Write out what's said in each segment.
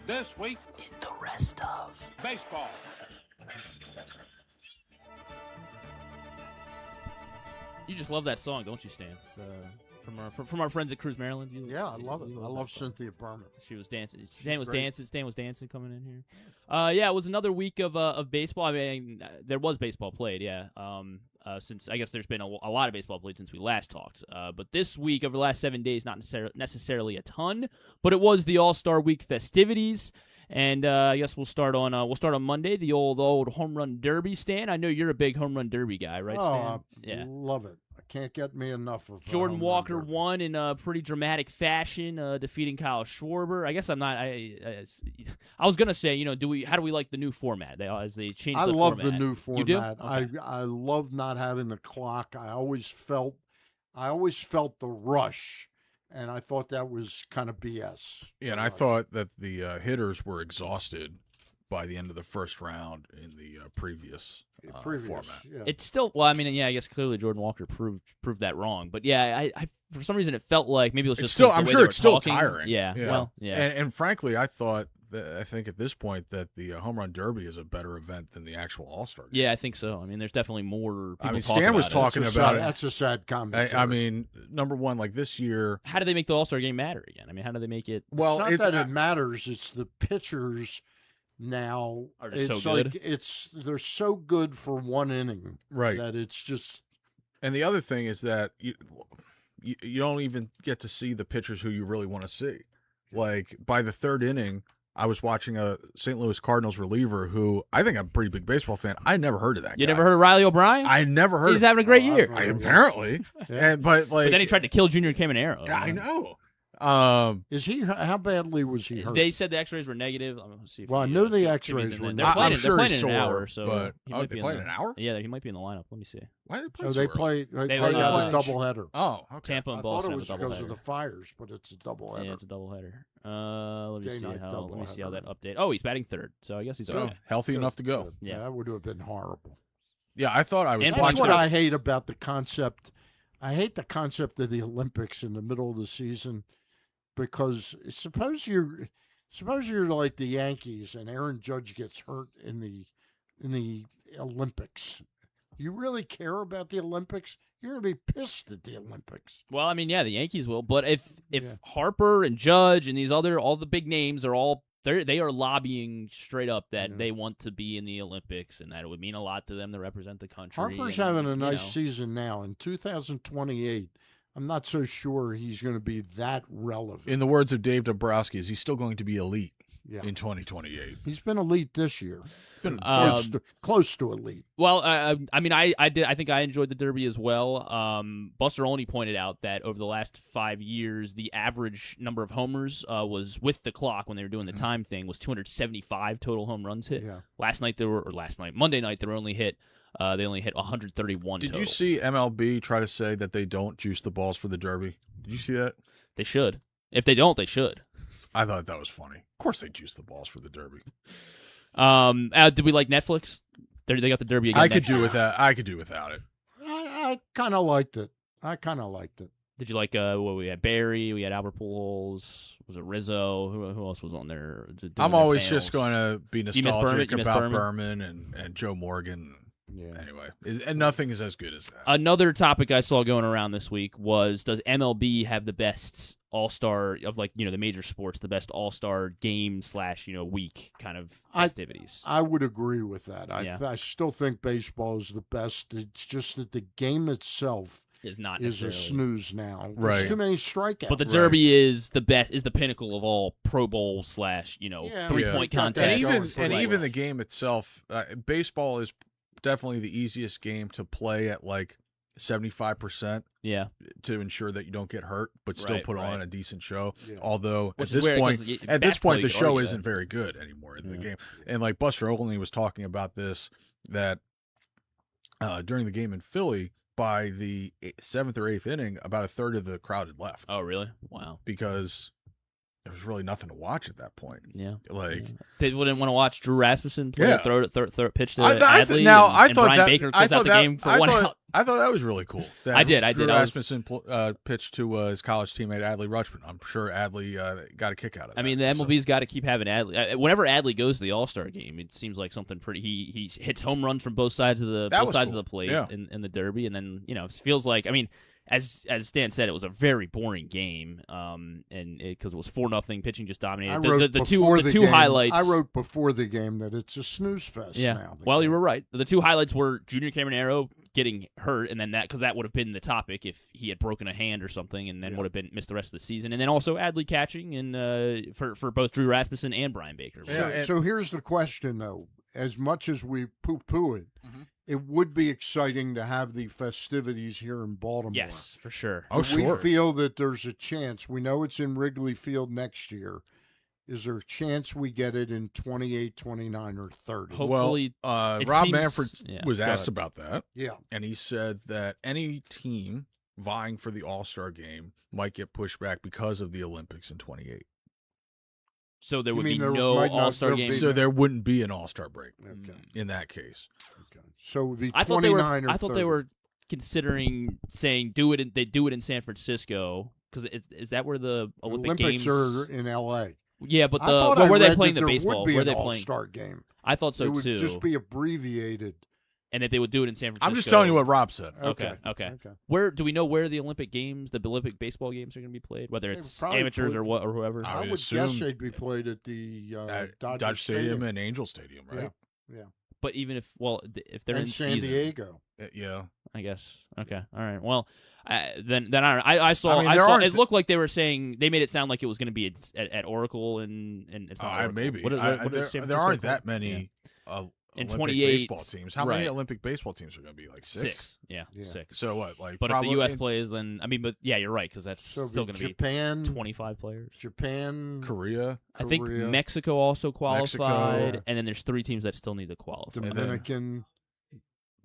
This week in the rest of baseball. You just love that song, don't you, Stan? From our friends at Cruise Maryland. I love it. I love that song. Cynthia Berman. She was dancing. Stan was dancing coming in here. It was another week of baseball. I mean, there was baseball played, yeah. Since I guess there's been a lot of baseball played since we last talked. But this week, over the last 7 days, not necessarily a ton, but it was the All-Star Week festivities. And I guess we'll start on Monday, the old home run derby. Stan, I know you're a big home run derby guy, right, Stan? Yeah, love it. I can't get me enough of Jordan Walker won in a pretty dramatic fashion, defeating Kyle Schwarber. I guess I'm not. I was gonna say, how do we like the new format? As they change. I the love format. the new format. You do? Okay. I love not having the clock. I always felt the rush. And I thought that was kind of BS. Yeah, and I thought that the hitters were exhausted by the end of the first round in the previous format. Yeah. It's still, well, I mean, yeah, I guess clearly Jordan Walker proved that wrong. But yeah, I for some reason it felt like maybe it was just still. the I'm way sure they it's were still talking. tiring. Yeah, well, yeah. And frankly, I think at this point that the home run derby is a better event than the actual All-Star game. Yeah, I think so. I mean, there's definitely more people. I mean, talking Stan was about talking about it. That's a sad comment. I mean, number one, like this year. How do they make the All-Star game matter again? I mean, how do they make it? Well, it's not that it matters. It's the pitchers now. Are just it's so like good? they're so good for one inning, right? That it's just. And the other thing is that you don't even get to see the pitchers who you really want to see. Like by the third inning, I was watching a St. Louis Cardinals reliever who I think I'm a pretty big baseball fan. I never heard of that guy. You never heard of Riley O'Brien? I never heard. He's having a great year. Apparently, Yeah. But then he tried to kill Junior Caminero. Yeah, I know. Is he? How badly was he hurt? They said the X-rays were negative. I'm gonna see if Well, I he, know the see if X-rays he's were in negative. there. I'm sure they're he's playing in an sore, hour, so but he might they be played an hour. Yeah, he might be in the lineup. Let me see. Why did they play So so they early? play. They They play were, a doubleheader. Oh, okay. Tampa and I thought Boston it have was a because of doubleheader. the fires, but it's a doubleheader. Yeah, it's a doubleheader. Let me see Day-night how that doubleheader. update. Oh, he's batting third, so I guess he's Good. okay. Healthy enough to go. Good. Yeah. That would have been horrible. Yeah, I thought I was And That's watching. what I hate about the concept. I hate the concept of the Olympics in the middle of the season, because suppose you're like the Yankees and Aaron Judge gets hurt in the Olympics. You really care about the Olympics? You're going to be pissed at the Olympics. Well, I mean, yeah, the Yankees will, but if Yeah. Harper and Judge and these all the big names are all they are lobbying straight up that they want to be in the Olympics and that it would mean a lot to them to represent the country. Harper's and, having a nice season now. In 2028, I'm not so sure he's going to be that relevant. In the words of Dave Dombrowski, is he still going to be elite Yeah. in 2028? He's been elite this year. Been Close to elite. Well, I mean, I did. I think I enjoyed the Derby as well. Buster Olney pointed out that over the last 5 years, the average number of homers was with the clock when they were doing the time thing was 275 total home runs hit. Yeah. Monday night they only hit 131. Did total. you see MLB try to say that they don't juice the balls for the Derby? Did you see that? They should. If they don't, they should. I thought that was funny. Of course they juice the balls for the Derby. Did we like Netflix? They got the Derby again. I could do with that. I could do without it. I kind of liked it. Did you like what we had? Barry, we had Albert Pujols. Was it Rizzo? Who else was on there? I'm always just going to be miss nostalgic Berman? about Berman and Joe Morgan. Yeah. Anyway, and nothing is as good as that. Another topic I saw going around this week was, does MLB have the best all-star of the major sports, the best all-star game / week kind of festivities? I would agree with that. Yeah. I still think baseball is the best. It's just that the game itself Is not is a necessarily. snooze now. Right. There's too many strikeouts. But the Derby is the best, is the pinnacle of all Pro Bowl / Yeah, three-point we got that And contests. going for even the game itself, baseball is definitely the easiest game to play at like 75%. Yeah. To ensure that you don't get hurt, but still Right, put right. on a decent show. Yeah. Although Which at is this weird, point, 'cause you the could show argue isn't that. very good anymore in the Yeah. game. And like Buster Olney was talking about this, that during the game in Philly, by the 7th or 8th inning, about a third of the crowd had left Oh, really? Wow. because there was really nothing to watch at that point. Yeah. Like People didn't want to watch Drew Rasmussen play Yeah. throw pitch to I Adley. thought and Brian that Baker I close out thought the that game for I one thought out. I thought that was really cool. That I did. Drew Rasmussen pitched to his college teammate Adley Rutschman. I'm sure Adley got a kick out of that. I mean, the MLB's got to keep having Adley. Whenever Adley goes to the All-Star game, it seems like something pretty. He hits home runs from both sides of the of the plate in the Derby, and then it feels like. I mean, as Stan said, it was a very boring game, and because it was 4-0, pitching just dominated. The two highlights. I wrote before the game that it's a snooze fest. Yeah. Now. Well, you were right. The two highlights were Junior Caminero getting hurt, and then because that would have been the topic if he had broken a hand or something, and then would have missed the rest of the season, and then also Adley catching and for both Drew Rasmussen and Brian Baker. So here's the question, though: as much as we poo-poo it, it would be exciting to have the festivities here in Baltimore. Yes, for sure. Oh, sure. We feel that there's a chance. We know it's in Wrigley Field next year. Is there a chance we get it in 28, 29, or 30? Hopefully, Rob Manfred was asked about that. Yeah. And he said that any team vying for the All-Star game might get pushed back because of the Olympics in 28. So there would be no All-Star game. So there wouldn't be an All-Star break in that case. Okay. So it would be 29 or 30. I thought they were considering saying they do it in San Francisco, because is that where the Olympics games are in L.A.? Yeah, but were they playing the Would baseball? be were an they playing All-Star game? I thought so too. It would too. just be abbreviated. And that they would do it in San Francisco. I'm just telling you what Rob said. Okay. Where do we know where the Olympic baseball games are going to be played? Whether it's amateurs or whoever. I would guess they'd be played at the Dodge Stadium and Angel Stadium, right? Yeah. But even if they're in San Diego, I guess. Okay, all right. Well, then I saw. It looked like they were saying they made it sound like it was going to be at Oracle and it's not Oracle. Maybe. There aren't that many. In Olympic 28 baseball teams. How many Olympic baseball teams are going to be? Like six? Yeah, 6. So what? But if the U.S. plays, then but you're right, because that's still going to be Japan, 25 players. Japan, Korea. I think Mexico also qualified, and then there's 3 teams that still need to qualify. Dominican,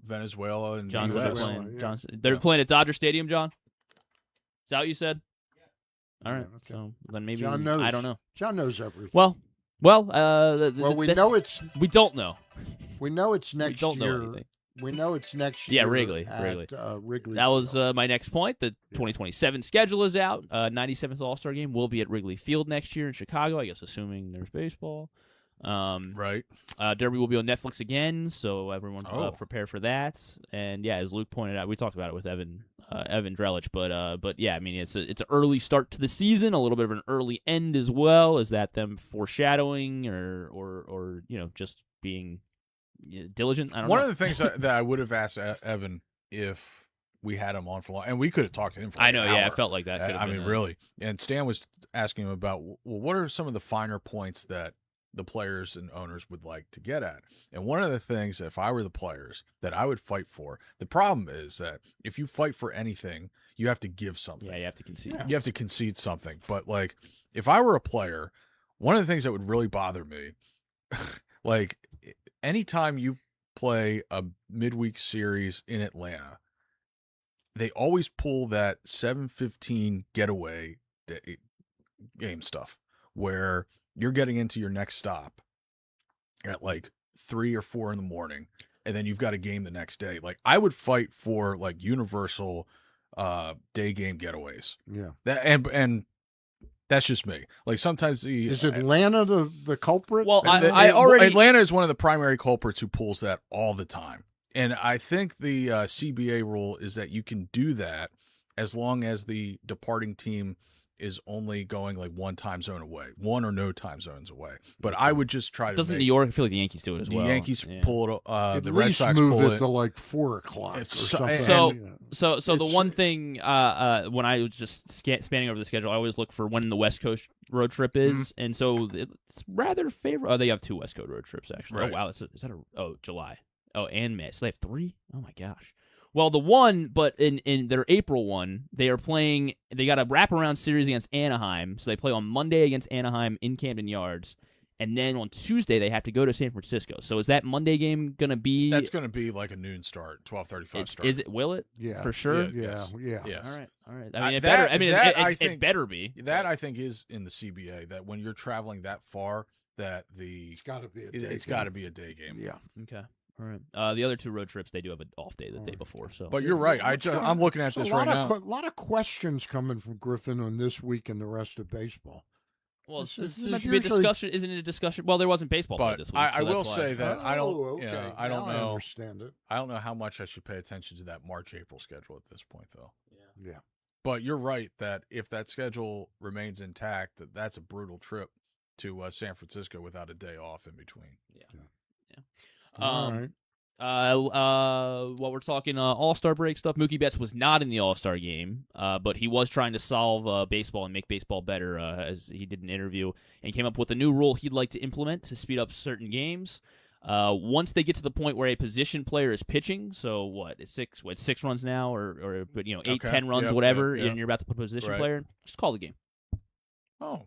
Venezuela, and they're playing at Dodger Stadium. John, is that what you said? Yeah. All right. Okay. So then maybe John knows. I don't know. John knows everything. Well, we know it's. We don't know. We know it's next year. We don't know anything. We know it's next year. Yeah, Wrigley. Wrigley. That was my next point. The 2027 schedule is out. 97th All-Star Game will be at Wrigley Field next year in Chicago, I guess, assuming there's baseball. Right. Derby will be on Netflix again, so everyone prepare for that. And yeah, as Luke pointed out, we talked about it with Evan Drelich, but yeah, I mean it's an early start to the season, a little bit of an early end as well. Is that them foreshadowing or just being diligent? I don't know. One of the things that I would have asked Evan if we had him on for long, and we could have talked to him for I know, an hour. yeah, it felt like that. I mean, really. And Stan was asking him about, well, what are some of the finer points that the players and owners would like to get at? And one of the things, if I were the players, that I would fight for, the problem is that if you fight for anything, you have to give something. Yeah, you have to concede. You have to concede something. But, like, if I were a player, one of the things that would really bother me, like, anytime you play a midweek series in Atlanta, they always pull that 7:15 getaway game stuff where you're getting into your next stop at like 3 or 4 in the morning, and then you've got a game the next day. Like, I would fight for like universal day game getaways. Yeah. And that's just me. Like, sometimes is Atlanta the culprit? Well, Atlanta is one of the primary culprits who pulls that all the time. And I think the CBA rule is that you can do that as long as the departing team is only going like one time zone away, one or no time zones away. But I would just try to. Doesn't New York? I feel like the Yankees do it as well. The Yankees pull it. The Red Sox move pull it to like 4 o'clock or something. So the one thing when I was just spanning over the schedule, I always look for when the West Coast road trip is, and so it's rather favorable. Oh, they have 2 West Coast road trips actually. Right. Oh wow, is that July? Oh, and May. So they have 3. Oh my gosh. Well, the one, but in their April one, they got a wraparound series against Anaheim. So they play on Monday against Anaheim in Camden Yards. And then on Tuesday, they have to go to San Francisco. So is that Monday game going to be? That's going to be like a noon start, 12:35 start. Is it? Will it? Yeah. For sure? Yeah. Yes. All right. I mean, it better be. That, I think, is in the CBA, that when you're traveling that far, that it's got to be a day it's got to be a day game. Yeah. Okay. All right. The other 2 road trips, they do have an off day the day before. So, But you're right. I'm looking at this right now. A lot of questions coming from Griffin on this week and the rest of baseball. well, this this is should be a usually- discussion. Isn't it a discussion? Well, there wasn't baseball play But this week. I so will that's why. say that I don't. Okay. Yeah, I Now don't I know. understand it. I don't know how much I should pay attention to that March-April schedule at this point, though. Yeah. But you're right that if that schedule remains intact, that's a brutal trip to San Francisco without a day off in between. All right. While we're talking All-Star break stuff, Mookie Betts was not in the All-Star game, but he was trying to solve baseball and make baseball better, as he did an interview, and came up with a new rule he'd like to implement to speed up certain games. Once they get to the point where a position player is pitching, so it's 6 runs now, or 8, Okay. 10 runs, Yep, whatever, yep. and you're about to put a position Right. player, just call the game. Oh,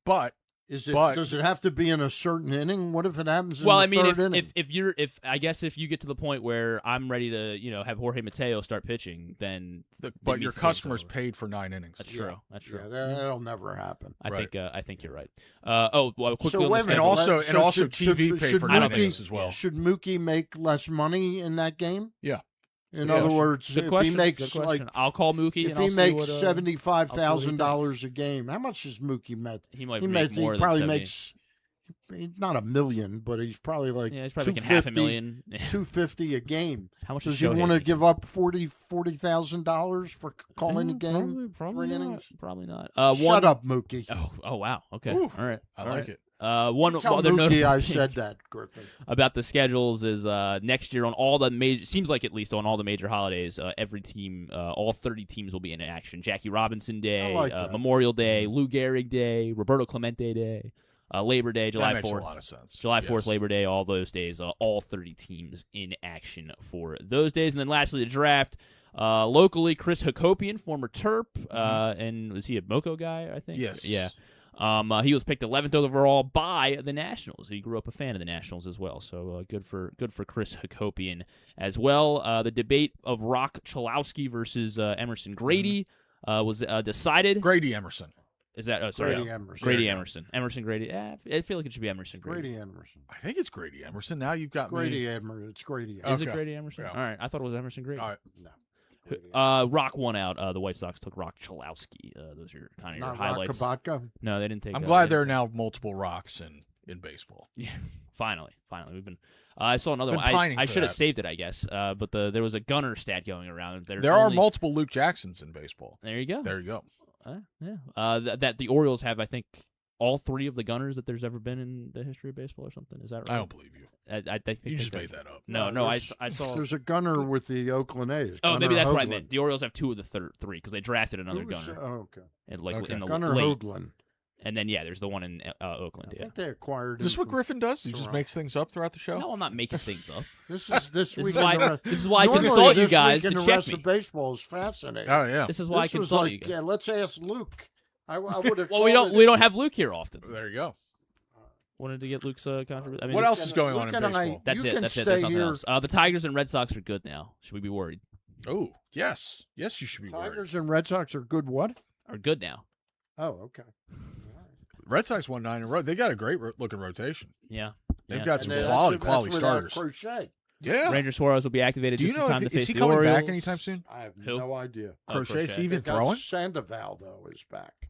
but Does it have to be in a certain inning? What if it happens in Well, the I mean, third inning? if you get to the point where I'm ready to have Jorge Mateo start pitching, then but your the game's customers over. paid for 9 innings. That's true. That's true. Yeah, that'll never happen. I Right. think you're right. Quickly So on the wait a minute. schedule. also TV paid for 9 innings as well. Should Mookie make less money in that game? Yeah. In Yeah, other sure. words, Good if question. he makes Good question. like I'll call Mookie. if and he I'll see makes what, $75,000 a game, how much does Mookie make? he might He make makes. more He than probably 70. makes not $1 million, but he's probably like Yeah, he's probably making $500,000. $250 a game. How much Does does he Shohei want to make? give up $40,000 for calling a game? Probably 3 not. innings. Probably not. Shut up, Mookie. Oh wow. Okay. Ooh, All right. I All like right. it. One Tell other note Mookie I said that, Griffin. about the schedules is next year on all the major, seems like at least on all the major holidays, every team, all 30 teams will be in action. Jackie Robinson Day, I like that. Memorial Day, Lou Gehrig Day, Roberto Clemente Day, Labor Day, July That makes 4th. a lot of sense. July 4th, Yes. Labor Day, all those days, all 30 teams in action for those days. And then lastly, the draft. Locally, Chris Hakopian, former Terp, and was he a Moco guy, I think? Yes. Yeah. He was picked 11th overall by the Nationals. He grew up a fan of the Nationals as well, so good for Chris Hakopian as well. The debate of Rock Chalowski versus Emerson Grady was decided. Grady Emerson. Is that sorry? Grady Emerson. Grady There you go. Emerson. Emerson Grady. I feel like it should be Emerson Grady. Grady Emerson. I think it's Grady Emerson. Now you've got It's Grady me. Emerson. It's Grady Is Emerson. it Okay. Grady Emerson? Yeah. All right, I thought it was Emerson Grady. All right. No. Grady Emerson. Rock won out. The White Sox took Rock Chalowski. Those are kind of your Not highlights. Rockabaka. No, they didn't take. I'm they glad didn't there are now multiple rocks in baseball. Yeah, finally, we've been. I saw another Been one. pining I for should have that. saved it, I guess. But there was a gunner stat going around. There are multiple Luke Jacksons in baseball. There you go. There you go. Yeah. That the Orioles have, I think, all 3 of the gunners that there's ever been in the history of baseball, or something. Is that right? I don't believe you. I think You just they- made that up. No. I there's- saw. There's a gunner with the Oakland A's. Oh, maybe Gunnar that's what I Hoagland. meant. The Orioles have 2 of the 3 because they drafted another Who was- gunner, okay. and like Okay. in the Gunnar late. Hoagland. And then there's the one in Oakland. I Yeah. think they acquired. Is this him what from- Griffin does? He just Toronto. makes things up throughout the show? No, I'm not making things up. This is This week. is why. in the re- This is why I Normally, consult you this guys week to in the check rest me. of baseball is fascinating. Oh, yeah. This is why I This was consult like, you guys. yeah, let's ask Luke. I would have. Well, we don't have Luke here often. There you go. Wanted to get Luke's contribution. I mean, What this- else is going on in Luke and I- baseball? That's You it. can That's it. stay There's nothing here. else. The Tigers and Red Sox are good now. Should we be worried? Oh, yes. Yes, you should be worried. Tigers and Red Sox are good. What? Are good now. Oh, okay. Red Sox won 9 in a row. They got a great looking rotation. Yeah. They've Yeah. got some And quality that's without starters. Crochet. Yeah. Ranger Suarez will be activated Do you just know in time if to face is he the coming Orioles. back anytime soon? I have Who? no idea. Crochet, is he even They got throwing? Sandoval though is back,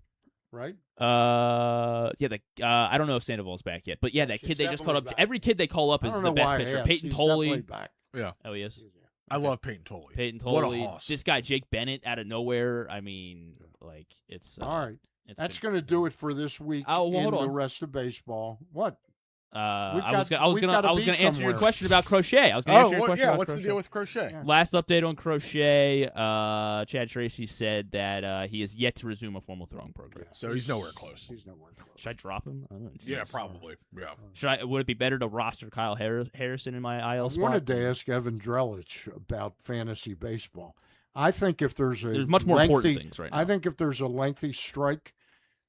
right? I don't know if Sandoval's back yet, but yeah, that He's kid they just called up. definitely back. Every kid they call up I is don't the know best why I pitcher. asked. Peyton He's Tolley. definitely back. Yeah. Oh, he is. I love Peyton Tolley. Peyton What a Tolley. hoss. This guy Jake Bennett out of nowhere. I mean, like it's. All right, It's that's been- going to do it for this week Oh, well, in hold the on. rest of baseball. What? I was got- gonna we've gotta be answer your somewhere. question about Crochet. I was gonna Oh, answer your what, question yeah. about What's the Crochet. deal with Crochet? Yeah. Last update on Crochet, Chad Tracy said that he is yet to resume a formal throwing program. So he's nowhere close. He's nowhere close. Should I drop him? I don't know, Yeah, jeez. probably. Yeah. Would it be better to roster Kyle Harrison in my IL I spot? wanted to ask Evan Drellich about fantasy baseball. I think if there's much more lengthy, important things right now. I think if there's a lengthy strike,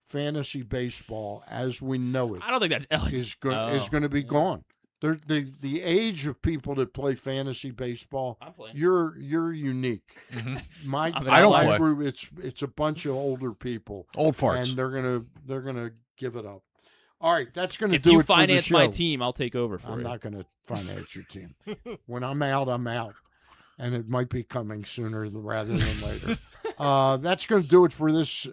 fantasy baseball as we know it I don't think that's elegant. is going to be gone. The age of people that play fantasy baseball, I'm playing. you're unique. Mhm. My I mean, I don't my play. group, it's a bunch of older people, Old farts. and they're gonna give it up. All right, that's going to If do you it for the finance show. my team, I'll take over for I'm you. not going to finance your team. When I'm out, I'm out. And it might be coming sooner rather than later. That's going to do it for this